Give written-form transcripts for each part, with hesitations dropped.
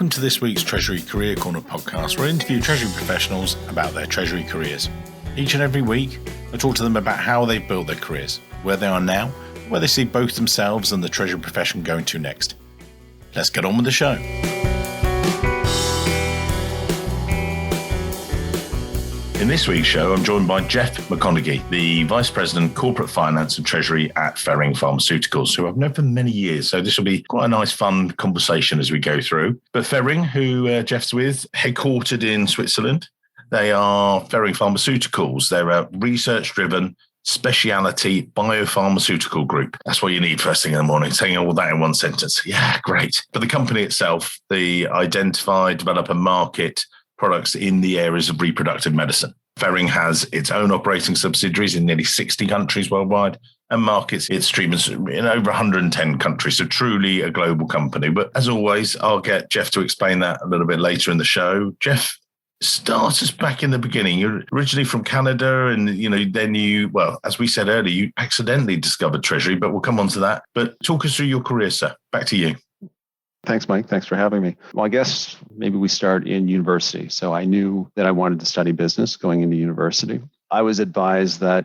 Welcome to this week's Treasury Career Corner podcast, where I interview Treasury professionals about their Treasury careers. Each and every week, I talk to them about how they've built their careers, where they are now, where they see both themselves and the Treasury profession going to next. Let's get on with the show. In this week's show, I'm joined by Jeff McConaghy, the Vice President, Corporate Finance and Treasury at Ferring Pharmaceuticals, who I've known for many years. So this will be quite a nice, fun conversation as we go through. But Ferring, who Jeff's with, headquartered in Switzerland, they are Ferring Pharmaceuticals. They're a research-driven specialty biopharmaceutical group. That's what you need first thing in the morning, saying all that in one sentence. Yeah, great. But the company itself, they identify, develop and market products in the areas of reproductive medicine. Ferring has its own operating subsidiaries in nearly 60 countries worldwide and markets its treatments in over 110 countries. So truly a global company. But as always, I'll get Jeff to explain that a little bit later in the show. Jeff, start us back in the beginning. You're originally from Canada and, then as we said earlier, you accidentally discovered Treasury, but we'll come on to that. But talk us through your career, sir. Back to you. Thanks, Mike. Thanks for having me. Well, I guess maybe we start in university. So I knew that I wanted to study business going into university. I was advised that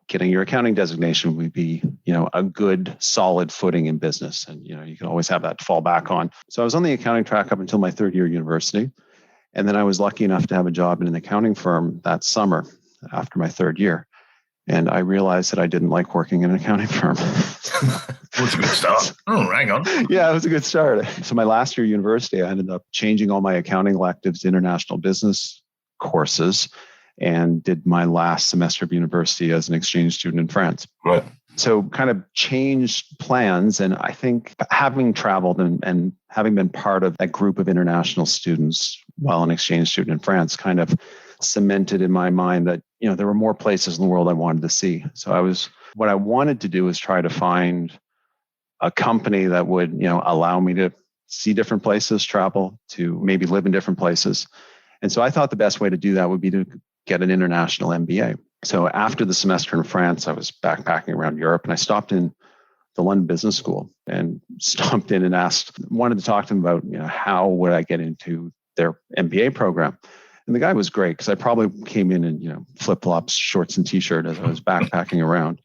getting your accounting designation would be, a good solid footing in business. And, you can always have that to fall back on. So I was on the accounting track up until my third year of university. And then I was lucky enough to have a job in an accounting firm that summer after my third year. And I realized that I didn't like working in an accounting firm. Well, it's a good start. Oh, hang on. Yeah, it was a good start. So my last year of university, I ended up changing all my accounting electives to international business courses and did my last semester of university as an exchange student in France. Right. So kind of changed plans. And I think having traveled and having been part of that group of international students while an exchange student in France kind of cemented in my mind that, there were more places in the world I wanted to see. So what I wanted to do was try to find a company that would, allow me to see different places, travel, to maybe live in different places. And so I thought the best way to do that would be to get an international MBA. So after the semester in France, I was backpacking around Europe and I stopped in the London Business School and stopped in and wanted to talk to them about, how would I get into their MBA program? And the guy was great because I probably came in flip-flops, shorts and t-shirt as I was backpacking around.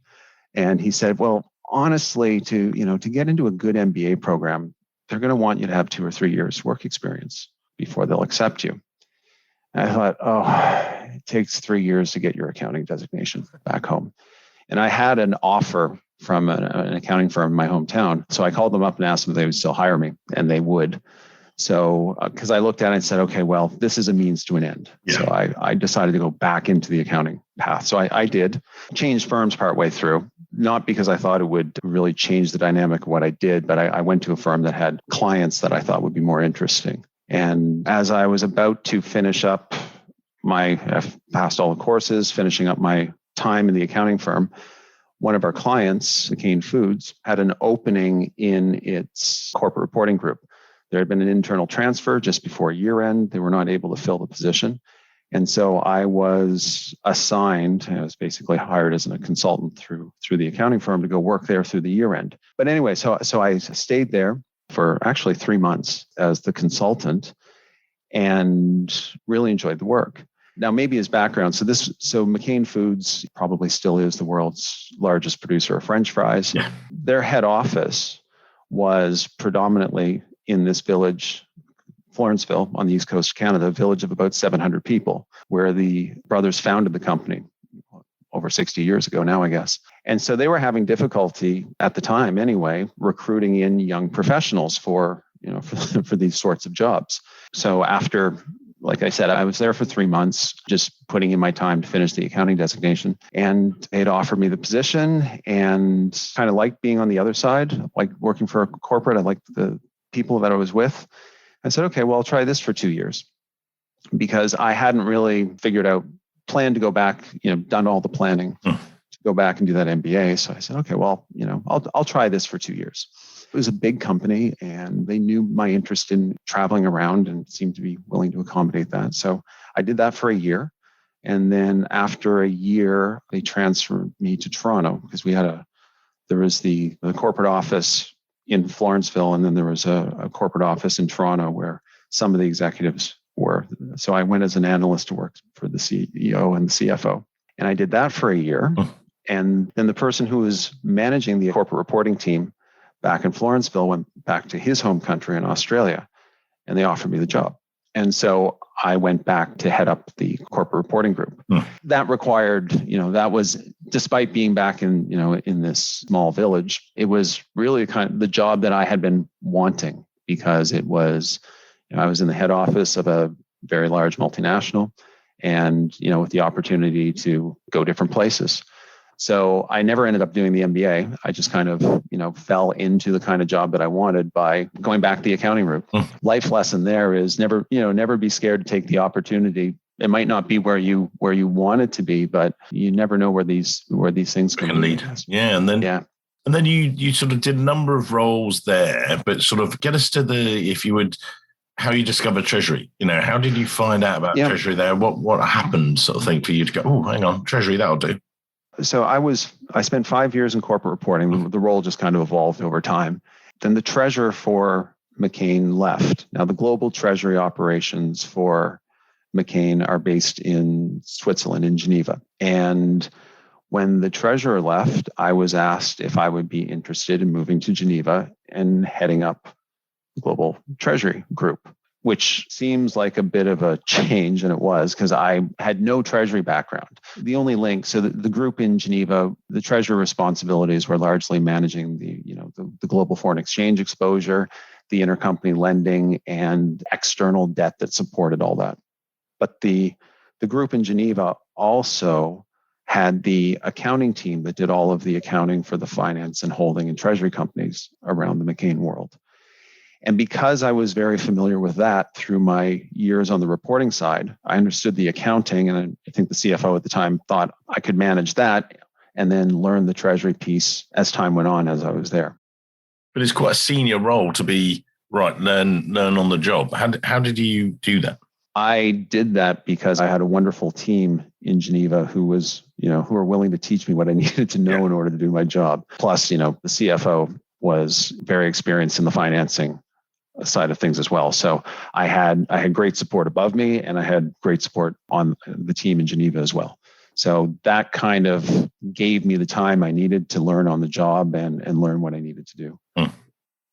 And he said, well, honestly, to get into a good MBA program, they're going to want you to have 2 or 3 years work experience before they'll accept you. And I thought, it takes 3 years to get your accounting designation back home. And I had an offer from an accounting firm in my hometown. So I called them up and asked them if they would still hire me, and they would. So, because I looked at it and said, okay, well, this is a means to an end. Yeah. So I decided to go back into the accounting path. So I did change firms partway through, not because I thought it would really change the dynamic of what I did, but I went to a firm that had clients that I thought would be more interesting. And as I was about to finish up I've passed all the courses, finishing up my time in the accounting firm, one of our clients, McCain Foods, had an opening in its corporate reporting group. There had been an internal transfer just before year end. They were not able to fill the position. And so I was assigned, I was basically hired as a consultant through the accounting firm to go work there through the year end. But anyway, so I stayed there for actually 3 months as the consultant and really enjoyed the work. Now, maybe as background, so McCain Foods probably still is the world's largest producer of French fries. Yeah. Their head office was predominantly in this village, Florenceville, on the east coast of Canada, a village of about 700 people, where the brothers founded the company over 60 years ago now, I guess. And so they were having difficulty at the time anyway, recruiting in young professionals for these sorts of jobs. So after, like I said, I was there for 3 months, just putting in my time to finish the accounting designation. And they'd offered me the position and kind of liked being on the other side, like working for a corporate. I liked the people that I was with. I said, okay, well, I'll try this for 2 years because I hadn't really planned to go back, done all the planning to go back and do that MBA. So I said, okay, well, I'll try this for 2 years. It was a big company and they knew my interest in traveling around and seemed to be willing to accommodate that. So I did that for a year. And then after a year, they transferred me to Toronto because there was the corporate office in Florenceville, and then there was a corporate office in Toronto where some of the executives were. So I went as an analyst to work for the CEO and the CFO. And I did that for a year. And then the person who was managing the corporate reporting team back in Florenceville went back to his home country in Australia, and they offered me the job. And so I went back to head up the corporate reporting group. That required, that was, despite being back in, in this small village, it was really kind of the job that I had been wanting, because it was, I was in the head office of a very large multinational, and, with the opportunity to go different places. So I never ended up doing the MBA. I just kind of, fell into the kind of job that I wanted by going back the accounting route. Life lesson there is never be scared to take the opportunity. It might not be where you want it to be, but you never know where these things can lead. Yeah. And then you sort of did a number of roles there, but sort of get us to how you discovered Treasury. How did you find out about Treasury there? What happened sort of thing for you to go, oh, hang on, Treasury, that'll do? So I spent 5 years in corporate reporting. The role just kind of evolved over time. Then the treasurer for McCain left. Now the global treasury operations for McCain are based in Switzerland, in Geneva. And when the treasurer left, I was asked if I would be interested in moving to Geneva and heading up the global treasury group, which seems like a bit of a change, and it was, because I had no treasury background. The only link, so the group in Geneva, the treasury responsibilities were largely managing the global foreign exchange exposure, the intercompany lending, and external debt that supported all that. But the group in Geneva also had the accounting team that did all of the accounting for the finance and holding and treasury companies around the McCain world. And because I was very familiar with that through my years on the reporting side, I understood the accounting, and I think the CFO at the time thought I could manage that and then learn the treasury piece as time went on as I was there. But it's quite a senior role to be, learn on the job. How did you do that? I did that because I had a wonderful team in Geneva who were willing to teach me what I needed to know in order to do my job. Plus, the CFO was very experienced in the financing side of things as well. So I had great support above me, and I had great support on the team in Geneva as well. So that kind of gave me the time I needed to learn on the job and learn what I needed to do.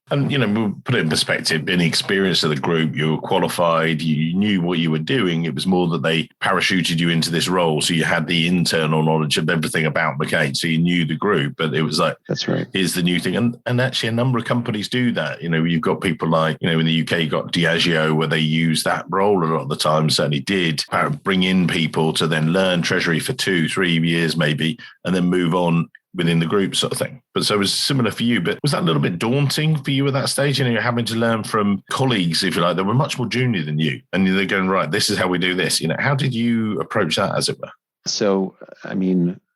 And, we'll put it in perspective, being experienced of the group, you were qualified, you knew what you were doing. It was more that they parachuted you into this role. So you had the internal knowledge of everything about McCain. So you knew the group, but it was like, that's right. Here's the new thing. And actually a number of companies do that. You've got people like, in the UK, you've got Diageo, where they use that role a lot of the time, certainly did bring in people to then learn Treasury for 2-3 years maybe, and then move on within the group sort of thing. But so it was similar for you, but was that a little bit daunting for you at that stage? You're having to learn from colleagues, if you like, that were much more junior than you, and they're going, right, this is how we do this. How did you approach that, as it were? So,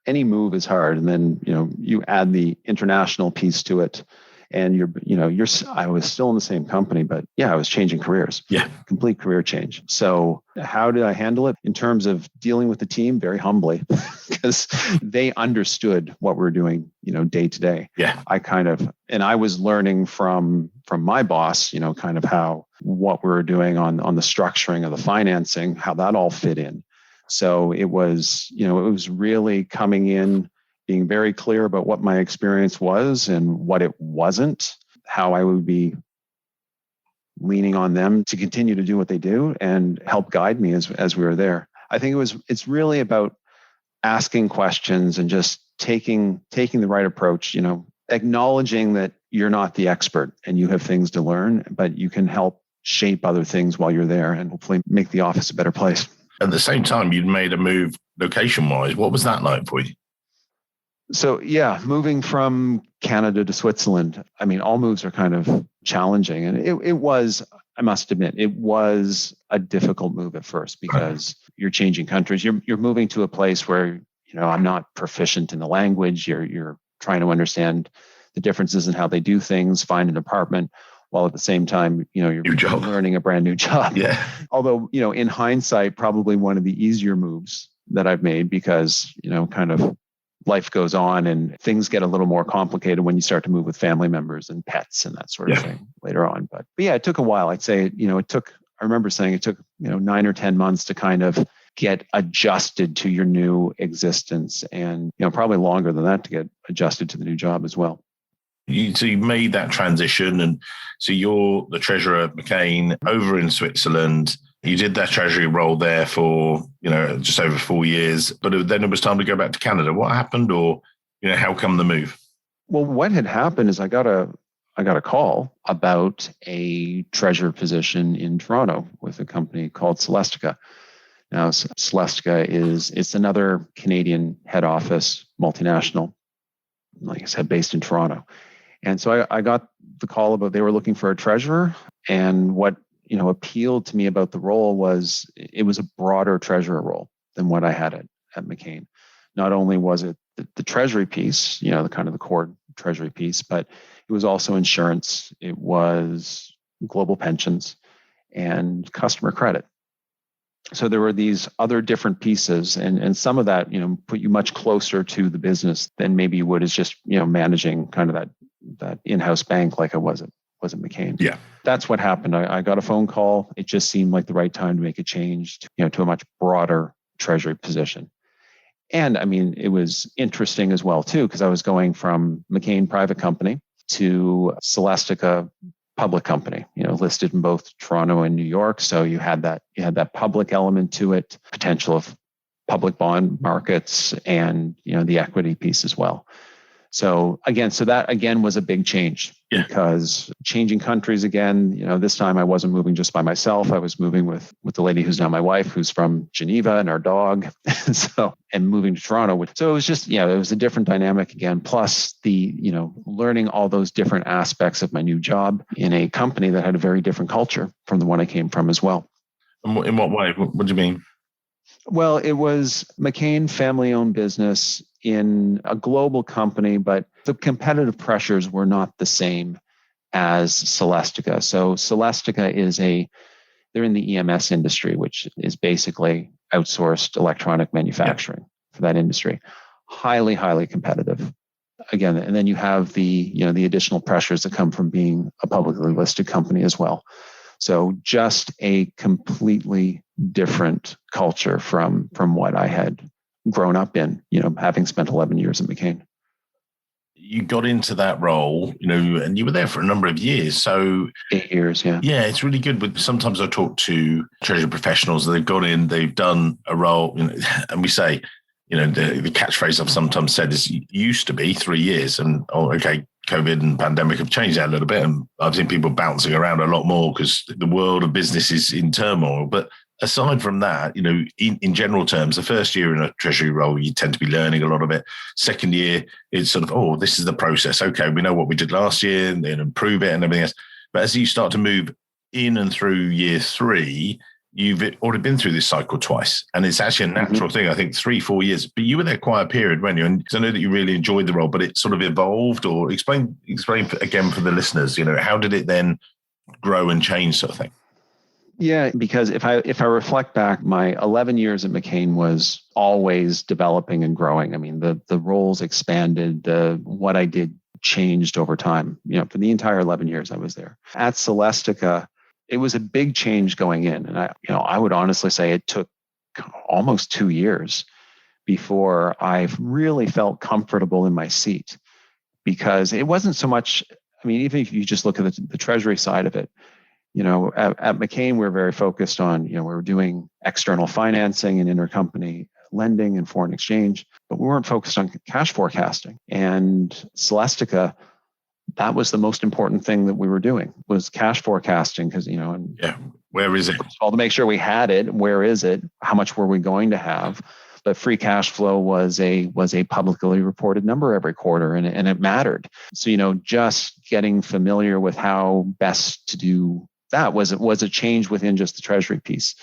any move is hard. And then, you add the international piece to it, and I was still in the same company, but I was changing careers. Yeah. Complete career change. So how did I handle it? In terms of dealing with the team, very humbly, because they understood what we're doing, day to day. Yeah. I was learning from my boss, kind of what we were doing on the structuring of the financing, how that all fit in. So it was really coming in, being very clear about what my experience was and what it wasn't, how I would be leaning on them to continue to do what they do and help guide me as we were there. I think it's really about asking questions and just taking the right approach, acknowledging that you're not the expert and you have things to learn, but you can help shape other things while you're there and hopefully make the office a better place. At the same time, you'd made a move location-wise. What was that like for you? So moving from Canada to Switzerland, all moves are kind of challenging. And it was, I must admit, it was a difficult move at first because you're changing countries. You're moving to a place where, I'm not proficient in the language. You're trying to understand the differences in how they do things, find an apartment, while at the same time, you're learning a brand new job. Yeah. Although, in hindsight, probably one of the easier moves that I've made because, kind of life goes on and things get a little more complicated when you start to move with family members and pets and that sort of thing later on. But yeah, it took a while. I'd say, I remember saying it took, 9 or 10 months to kind of get adjusted to your new existence, and, probably longer than that to get adjusted to the new job as well. So you made that transition, and so you're the treasurer at McCain over in Switzerland. You did that treasury role there for, just over 4 years, but then it was time to go back to Canada. What happened, or, how come the move? Well, what had happened is I got a call about a treasurer position in Toronto with a company called Celestica. Now, Celestica it's another Canadian head office multinational, like I said, based in Toronto. And so I got the call about they were looking for a treasurer, and what appealed to me about the role was it was a broader treasurer role than what I had at McCain. Not only was it the treasury piece, the kind of the core treasury piece, but it was also insurance, it was global pensions, and customer credit. So there were these other different pieces, and some of that, put you much closer to the business than maybe you would as just, managing kind of that in-house bank like I was at McCain. Yeah. That's what happened. I got a phone call. It just seemed like the right time to make a change to a much broader treasury position. And I mean, it was interesting as well too, because I was going from McCain private company to Celestica public company, listed in both Toronto and New York. So you had that public element to it, potential of public bond markets, and the equity piece as well. So that again was a big change, because changing countries again, this time I wasn't moving just by myself. I was moving with the lady who's now my wife, who's from Geneva, and our dog. And moving to Toronto. So it was just, it was a different dynamic again. Plus the, learning all those different aspects of my new job in a company that had a very different culture from the one I came from as well. In what way? What do you mean? Well, it was McCain family-owned business in a global company, but the competitive pressures were not the same as Celestica. So Celestica they're in the EMS industry, which is basically outsourced electronic manufacturing for that industry. Highly, highly competitive. Again, and then you have the additional pressures that come from being a publicly listed company as well. So just a completely different culture from what I had grown up in, having spent 11 years at McCain. You got into that role, and you were there for a number of years. So 8 years, yeah. Yeah, it's really good. But sometimes I talk to treasury professionals, they've got in, they've done a role, and we say, the catchphrase I've sometimes said is used to be 3 years. And, COVID and pandemic have changed that a little bit. And I've seen people bouncing around a lot more because the world of business is in turmoil. But aside from that, in general terms, the first year in a treasury role, you tend to be learning a lot of it. Second year, it's sort of, this is the process. Okay, we know what we did last year, and then improve it and everything else. But as you start to move in and through year 3, you've already been through this cycle twice. And it's actually a natural thing, I think 3-4 years. But you were there quite a period, weren't you? And I know that you really enjoyed the role, but it sort of evolved. Or explain again for the listeners, how did it then grow and change, sort of thing? Yeah, because if I reflect back, my 11 years at McCain was always developing and growing. I mean, the roles expanded, what I did changed over time, for the entire 11 years I was there. At Celestica, it was a big change going in. And I would honestly say it took almost 2 years before I really felt comfortable in my seat, because it wasn't so much, even if you just look at the treasury side of it, at McCain, we're very focused on, we were doing external financing and intercompany lending and foreign exchange, but we weren't focused on cash forecasting. And Celestica, that was the most important thing that we were doing, was cash forecasting, because, where is it? First of all, to make sure we had it, where is it? How much were we going to have? But free cash flow was a publicly reported number every quarter, and it mattered. So, just getting familiar with how best to do that was a change within just the treasury piece.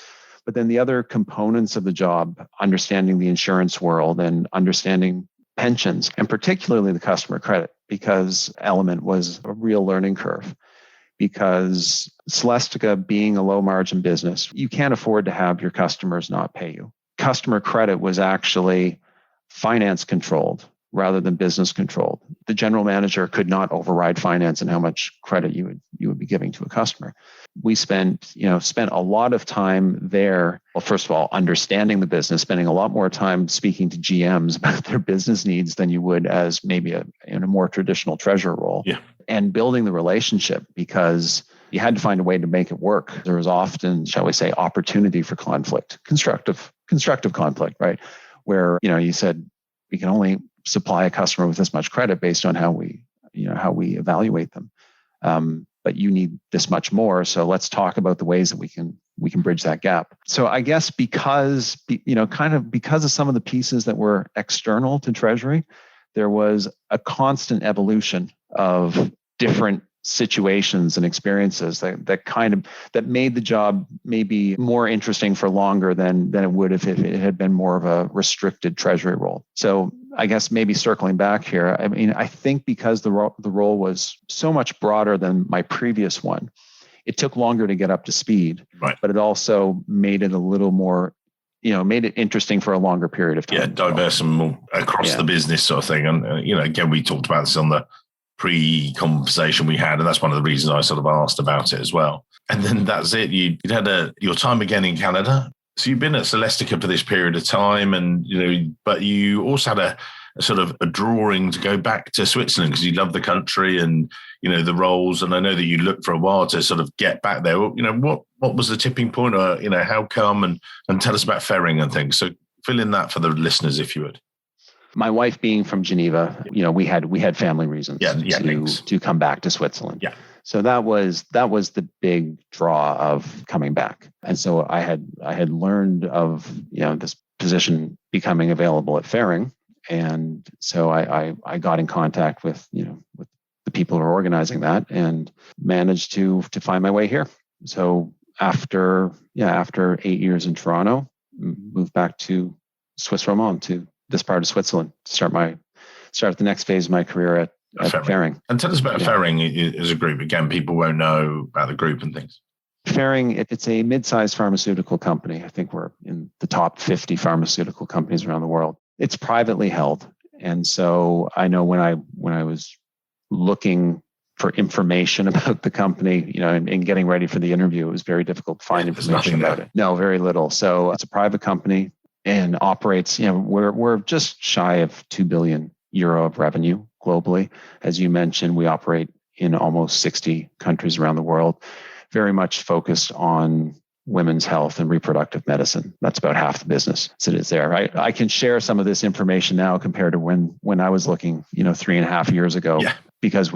But then the other components of the job, understanding the insurance world and understanding pensions, and particularly the customer credit, because element was a real learning curve. Because Celestica being a low margin business, you can't afford to have your customers not pay you. Customer credit was actually finance controlled rather than business controlled. The general manager could not override finance and how much credit you would be giving to a customer. We spent a lot of time there. Well, first of all, understanding the business, spending a lot more time speaking to GMs about their business needs than you would as maybe in a more traditional treasurer role. Yeah. And building the relationship, because you had to find a way to make it work. There was often, shall we say, opportunity for conflict, constructive conflict, right? Where, you said we can only supply a customer with this much credit based on how we evaluate them. But you need this much more. So let's talk about the ways that we can bridge that gap. So I guess because of some of the pieces that were external to Treasury, there was a constant evolution of different situations and experiences that made the job maybe more interesting for longer than it would if it had been more of a restricted treasury role. So I guess maybe circling back here, I mean, I think because the role was so much broader than my previous one, it took longer to get up to speed, right? But it also made it a little more, made it interesting for a longer period of time. Yeah, diverse and more across the business sort of thing. And, again, we talked about this on the pre-conversation we had, and that's one of the reasons I sort of asked about it as well. And then that's it. You'd had your time again in Canada. So you've been at Celestica for this period of time, and but you also had a sort of a drawing to go back to Switzerland because you love the country and the roles. And I know that you looked for a while to sort of get back there. What was the tipping point, or how come? And tell us about Ferring and things. So fill in that for the listeners, if you would. My wife being from Geneva, we had family reasons to come back to Switzerland. Yeah. So that was the big draw of coming back. And so I had learned of this position becoming available at Ferring, and so I got in contact with with the people who are organizing that and managed to find my way here. So after 8 years in Toronto, moved back to Swiss Romand, to this part of Switzerland, to start the next phase of my career at Ferring. And tell us about Ferring as a group. Again, people won't know about the group and things. Ferring, it's a mid-sized pharmaceutical company. I think we're in the top 50 pharmaceutical companies around the world. It's privately held. And so I know when I was looking for information about the company, and getting ready for the interview, it was very difficult to find information about it. No, very little. So it's a private company and operates, we're just shy of 2 billion euro of revenue globally. As you mentioned, we operate in almost 60 countries around the world, very much focused on women's health and reproductive medicine. That's about half the business as it is there. I can share some of this information now compared to when I was looking, 3.5 years ago, because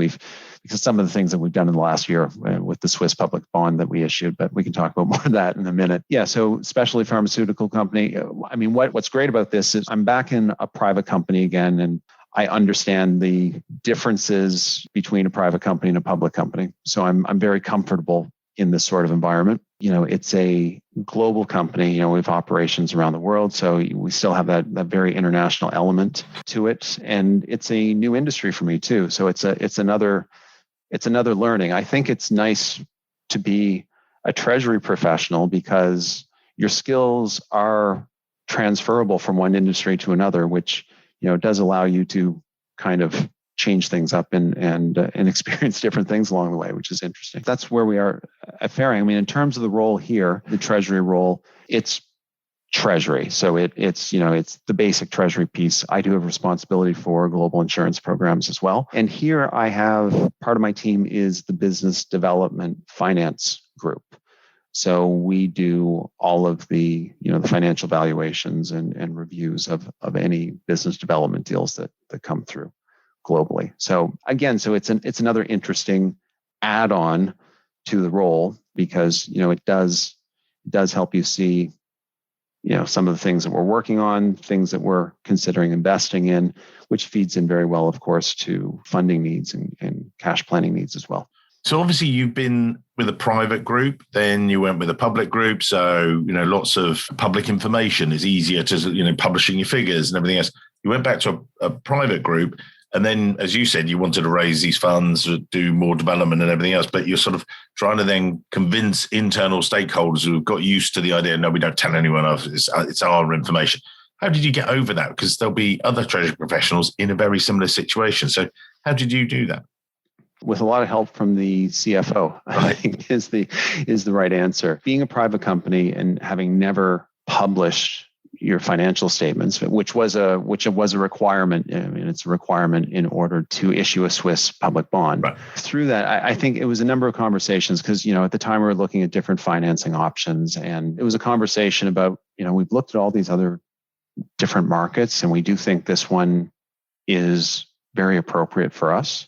some of the things that we've done in the last year with the Swiss public bond that we issued, but we can talk about more of that in a minute. Yeah. So specialty pharmaceutical company. I mean, what's great about this is I'm back in a private company again, and I understand the differences between a private company and a public company. So I'm very comfortable in this sort of environment. It's a global company. We have operations around the world, so we still have that very international element to it, and it's a new industry for me too. So it's another learning. I think it's nice to be a treasury professional because your skills are transferable from one industry to another, which does allow you to kind of change things up and experience different things along the way, which is interesting. That's where we are at Ferring. I mean, in terms of the role here, the treasury role, it's treasury. So it's the basic treasury piece. I do have responsibility for global insurance programs as well. And here I have part of my team is the business development finance group. So we do all of the financial valuations and reviews of any business development deals that come through globally. So again, it's another interesting add-on to the role because it does help you see some of the things that we're working on, things that we're considering investing in, which feeds in very well, of course, to funding needs and cash planning needs as well. So obviously you've been with a private group, then you went with a public group. So, lots of public information is easier to, publishing your figures and everything else. You went back to a private group. And then, as you said, you wanted to raise these funds, do more development and everything else, but you're sort of trying to then convince internal stakeholders who've got used to the idea, no, we don't tell anyone else, it's our information. How did you get over that? Because there'll be other treasury professionals in a very similar situation. So how did you do that? With a lot of help from the CFO, I think is the right answer. Being a private company and having never published your financial statements, which was a requirement. I mean, it's a requirement in order to issue a Swiss public bond. Right. Through that, I think it was a number of conversations because, at the time we were looking at different financing options, and it was a conversation about, we've looked at all these other different markets, and we do think this one is very appropriate for us.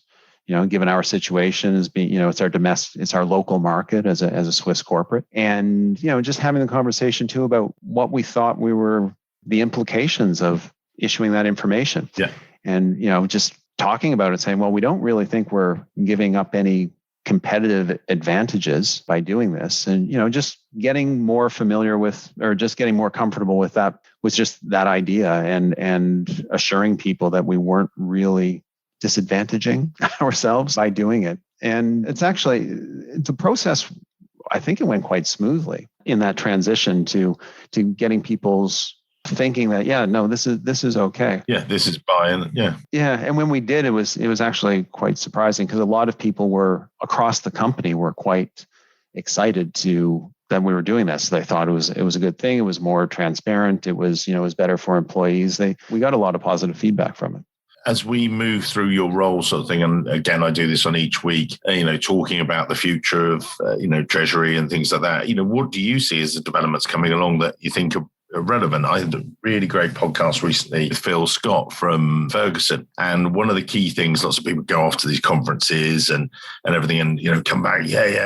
Given our situation as being, it's our domestic, it's our local market as a Swiss corporate. And, just having the conversation too about what we thought the implications of issuing that information. Yeah. And, just talking about it, saying, well, we don't really think we're giving up any competitive advantages by doing this. And, just getting more familiar with, or just getting more comfortable with that, was just that idea, and assuring people that we weren't really disadvantaging ourselves by doing it. And it's a process. I think it went quite smoothly in that transition to getting people's thinking that, this is okay. Yeah, this is buy-in. Yeah. Yeah. And when we did, it was actually quite surprising because a lot of people were across the company were quite excited that we were doing this. They thought it was a good thing. It was more transparent. It was, it was better for employees. We got a lot of positive feedback from it. As we move through your role sort of thing, and again, I do this on each week, talking about the future of, Treasury and things like that, what do you see as the developments coming along that you think are relevant? I had a really great podcast recently with Phil Scott from Ferguson. And one of the key things, lots of people go off to these conferences and everything and, come back,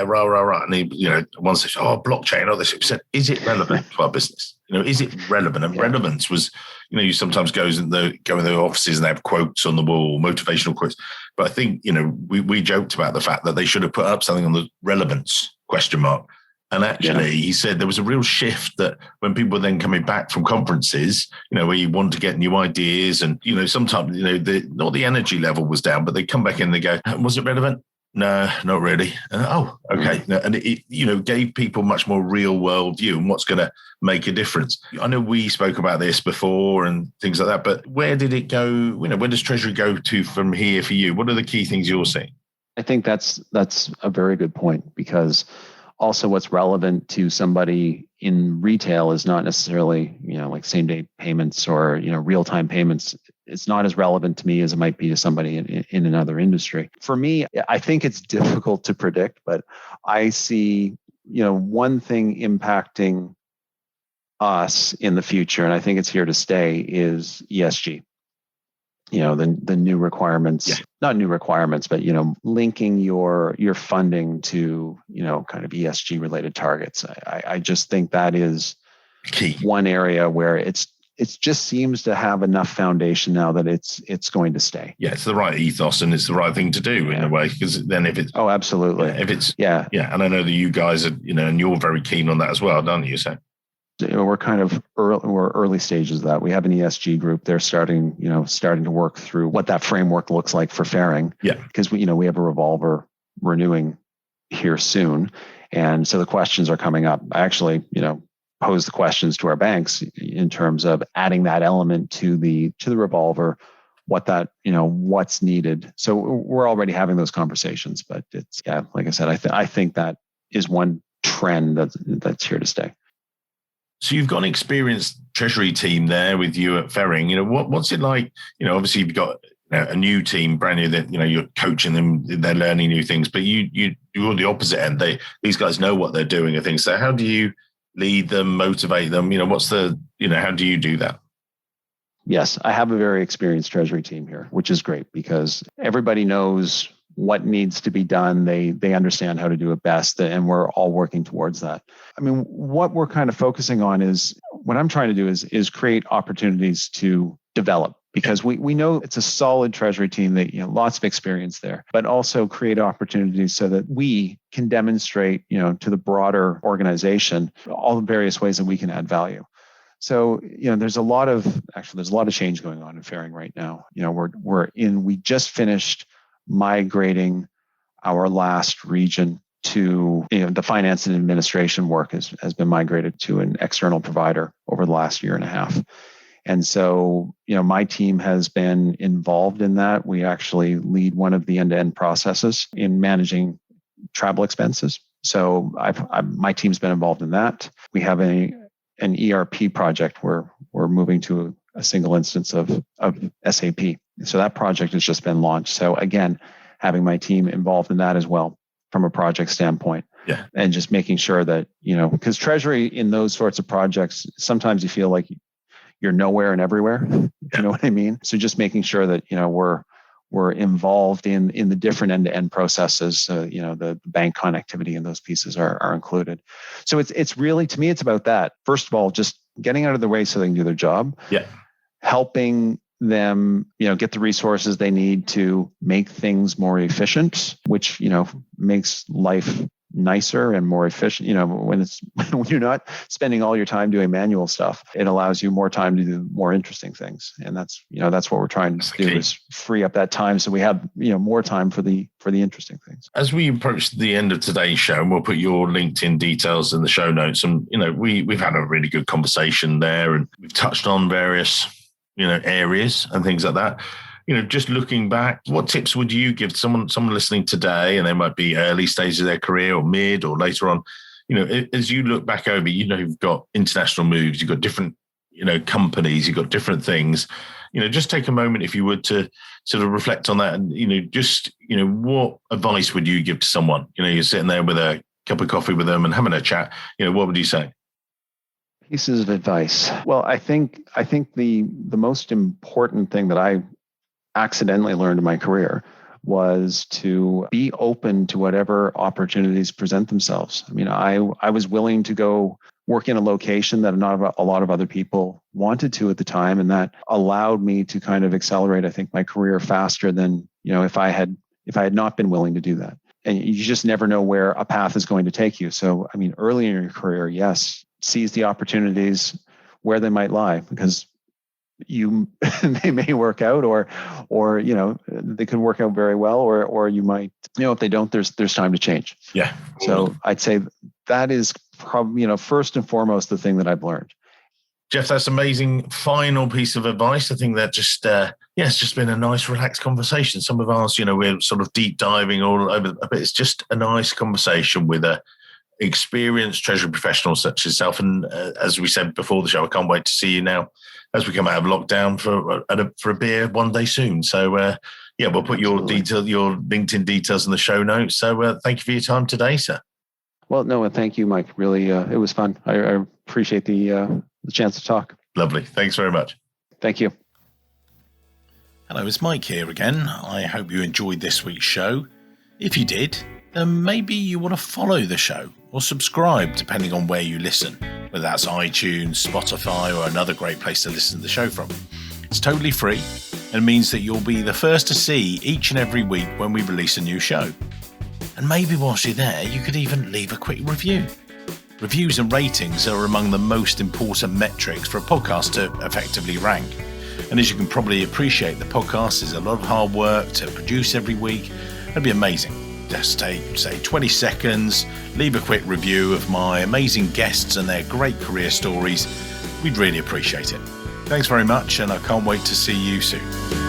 rah. And one says, blockchain, this. He said, is it relevant to our business? Is it relevant? And relevance was, you sometimes go in the offices and they have quotes on the wall, motivational quotes. But I think, we joked about the fact that they should have put up something on the relevance ? And actually, he said there was a real shift that when people were then coming back from conferences, where you want to get new ideas and, sometimes, not the energy level was down, but they come back in and they go, was it relevant? No, not really. Okay. And it, gave people much more real world view and what's going to make a difference. I know we spoke about this before and things like that, but where did it go? Where does Treasury go to from here for you? What are the key things you're seeing? I think that's a very good point, because also what's relevant to somebody in retail is not necessarily, like same day payments or, real-time payments. It's not as relevant to me as it might be to somebody in another industry. For me, I think it's difficult to predict, but I see, one thing impacting us in the future, and I think it's here to stay, is ESG. The new requirements, not new requirements, but, linking your funding to, kind of ESG related targets. I just think that is key. One area where it just seems to have enough foundation now that it's going to stay. Yeah, it's the right ethos and it's the right thing to do in a way, because then if it's... Oh, absolutely. If it's... Yeah. And I know that you guys are, and you're very keen on that as well, don't you? So we're kind of early stages of that. We have an ESG group. They're starting to work through what that framework looks like for Ferring. Yeah. Because we have a revolver renewing here soon. And so the questions are coming up. I actually, pose the questions to our banks in terms of adding that element to the revolver, what's needed. So we're already having those conversations, but it's, like I said, I think that is one trend that's here to stay. So you've got an experienced treasury team there with you at Ferring. What's it like? Obviously you've got a new team, brand new, that you're coaching them, they're learning new things. But you're the opposite end. These guys know what they're doing and things. So how do you lead them, motivate them? How do you do that? Yes, I have a very experienced treasury team here, which is great because everybody knows what needs to be done. They understand how to do it best, and we're all working towards that. I mean, what we're kind of focusing on is, what I'm trying to do is create opportunities to develop, because we know it's a solid treasury team that, lots of experience there, but also create opportunities so that we can demonstrate, to the broader organization, all the various ways that we can add value. So, there's a lot of change going on in Ferring right now. We just finished migrating our last region to, the finance and administration work has been migrated to an external provider over the last year and a half. And so, my team has been involved in that. We actually lead one of the end-to-end processes in managing travel expenses. So my team's been involved in that. We have an ERP project where we're moving to a single instance of SAP. So that project has just been launched. So again, having my team involved in that as well from a project standpoint. Yeah. And just making sure that, because Treasury in those sorts of projects, sometimes you feel like you're nowhere and everywhere. You know what I mean? So just making sure that, we're involved in the different end-to-end processes, the bank connectivity and those pieces are included. So it's really, to me, it's about that. First of all, just getting out of the way so they can do their job. Yeah. Helping them, get the resources they need to make things more efficient, which, makes life nicer and more efficient. When you're not spending all your time doing manual stuff, it allows you more time to do more interesting things. And that's what we're trying to do, is free up that time so we have, more time for the interesting things. As we approach the end of today's show, and we'll put your LinkedIn details in the show notes, and we've had a really good conversation there, and we've touched on various areas and things like that. Just looking back, what tips would you give to someone listening today, and they might be early stages of their career or mid or later on, as you look back over, you've got international moves, you've got different, companies, you've got different things, just take a moment, if you would, to sort of reflect on that. And, what advice would you give to someone? You're sitting there with a cup of coffee with them and having a chat, what would you say? Pieces of advice. Well, I think the most important thing that I accidentally learned in my career was to be open to whatever opportunities present themselves. I mean, I was willing to go work in a location that not a lot of other people wanted to at the time, and that allowed me to kind of accelerate, I think, my career faster than, if I had not been willing to do that. And you just never know where a path is going to take you. So, I mean, early in your career, yes, seize the opportunities where they might lie, because they may work out, or they could work out very well, or you might, if they don't, there's time to change. Yeah. So I'd say that is probably, first and foremost, the thing that I've learned. Jeff, that's amazing final piece of advice. I think that just, it's just been a nice, relaxed conversation. Some of ours, we're sort of deep diving all over, but it's just a nice conversation with a experienced Treasury professional such as yourself. And as we said before the show, I can't wait to see you now as we come out of lockdown for a beer one day soon. So we'll put your LinkedIn details in the show notes. So thank you for your time today, sir. Well, no, and thank you, Mike. Really, it was fun. I appreciate the chance to talk. Lovely. Thanks very much. Thank you. Hello, it's Mike here again. I hope you enjoyed this week's show. If you did, then maybe you want to follow the show or subscribe, depending on where you listen, whether that's iTunes, Spotify, or another great place to listen to the show from. It's totally free and means that you'll be the first to see each and every week when we release a new show. And maybe whilst you're there, you could even leave a quick review. Reviews and ratings are among the most important metrics for a podcast to effectively rank. And as you can probably appreciate, the podcast is a lot of hard work to produce every week. It'd be amazing. Just take, say, 20 seconds, leave a quick review of my amazing guests and their great career stories. We'd really appreciate it. Thanks very much, and I can't wait to see you soon.